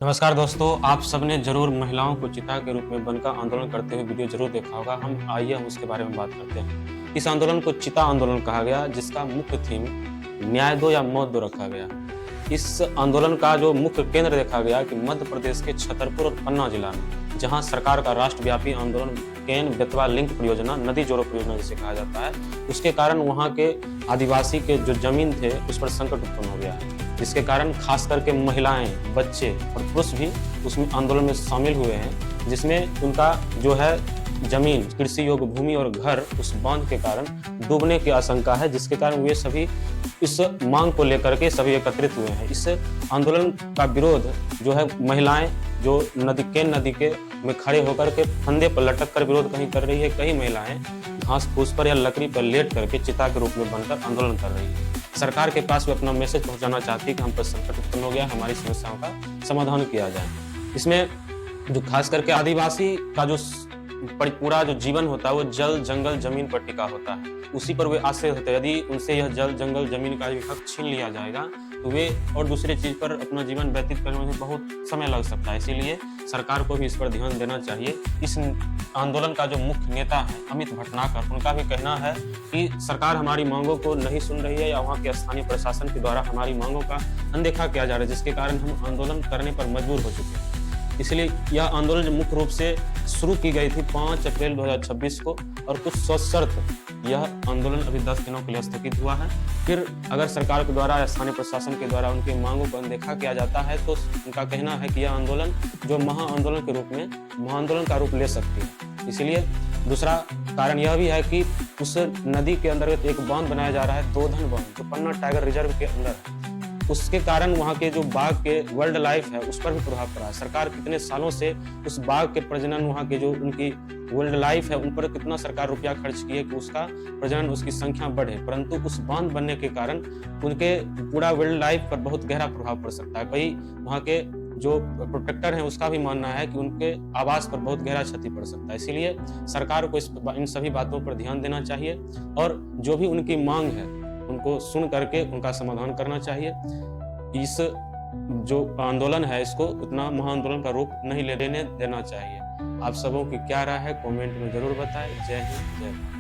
नमस्कार दोस्तों, आप सबने जरूर महिलाओं को चिता के रूप में बनकर आंदोलन करते हुए वीडियो जरूर देखा होगा। हम उसके बारे में बात करते हैं। इस आंदोलन को चिता आंदोलन कहा गया, जिसका मुख्य थीम न्याय दो या मौत दो रखा गया। इस आंदोलन का जो मुख्य केंद्र देखा गया कि मध्य प्रदेश के छतरपुर और पन्ना जिला में, जहां सरकार का राष्ट्रव्यापी आंदोलन केन बेतवा लिंक परियोजना, नदी जोड़ो परियोजना जिसे कहा जाता है, उसके कारण वहां के आदिवासी के जो जमीन थे उस पर संकट उत्पन्न हो गया है, जिसके कारण खास करके महिलाएं, बच्चे और पुरुष भी उसमें आंदोलन में शामिल हुए हैं, जिसमें उनका जो है जमीन, कृषि योग्य भूमि और घर उस बांध के कारण डूबने की आशंका है, जिसके कारण वे सभी इस मांग को लेकर के सभी एकत्रित हुए हैं। इस आंदोलन का विरोध जो है महिलाएं जो केन नदी के में खड़े होकर के फंदे पर लटक कर विरोध कहीं कर रही है, कई महिलाएं घास फूस पर या लकड़ी पर लेट करके चिता के रूप में बनकर आंदोलन कर रही है। सरकार के पास वो अपना मैसेज पहुंचाना चाहती है कि हम पर संकट उत्पन्न हो गया, हमारी समस्याओं का समाधान किया जाए। इसमें जो खास करके आदिवासी का जो पूरा जो जीवन होता है वो जल जंगल जमीन पर टिका होता है, उसी पर वे आश्रित होते हैं। यदि उनसे यह जल जंगल जमीन का हक छीन लिया जाएगा तो वे और दूसरी चीज पर अपना जीवन व्यतीत करने में बहुत समय लग सकता है। इसीलिए सरकार को भी इस पर ध्यान देना चाहिए। इस आंदोलन का जो मुख्य नेता है अमित भटनागर, उनका भी कहना है कि सरकार हमारी मांगों को नहीं सुन रही है या वहाँ के स्थानीय प्रशासन के द्वारा हमारी मांगों का अनदेखा किया जा रहा है, जिसके कारण हम आंदोलन करने पर मजबूर हो चुके हैं। इसलिए यह आंदोलन मुख्य रूप से शुरू की गई थी 5 अप्रैल 2026 को, और कुछ सशर्त यह आंदोलन अभी 10 दिनों के लिए स्थगित हुआ है। फिर अगर सरकार के द्वारा या स्थानीय प्रशासन के द्वारा उनकी मांगों को अनदेखा किया जाता है तो उनका कहना है कि यह आंदोलन जो महा आंदोलन के रूप में महाआंदोलन का रूप ले सकती है। इसलिए दूसरा कारण यह भी है कि उस नदी के अंतर्गत एक बांध बनाया जा रहा है, दोधन बांध, जो पन्ना टाइगर रिजर्व के अंदर है। उसके कारण वहाँ के जो बाघ के वाइल्ड लाइफ है उस पर भी प्रभाव पड़ा है। सरकार कितने सालों से उस बाघ के प्रजनन, वहाँ के जो उनकी वाइल्ड लाइफ है उन पर कितना सरकार रुपया खर्च किए कि उसका प्रजनन, उसकी संख्या बढ़े, परंतु उस बांध बनने के कारण उनके पूरा वाइल्ड लाइफ पर बहुत गहरा प्रभाव पड़ सकता है। कई वहाँ के जो प्रोटेक्टर हैं उसका भी मानना है कि उनके आवास पर बहुत गहरा क्षति पड़ सकता है। इसीलिए सरकार को इन सभी बातों पर ध्यान देना चाहिए और जो भी उनकी मांग है उनको सुन करके उनका समाधान करना चाहिए। इस जो आंदोलन है इसको उतना महाआंदोलन का रूप नहीं लेने देना चाहिए। आप सबों की क्या राय है कमेंट में जरूर बताएं। जय हिंद, जय भारत।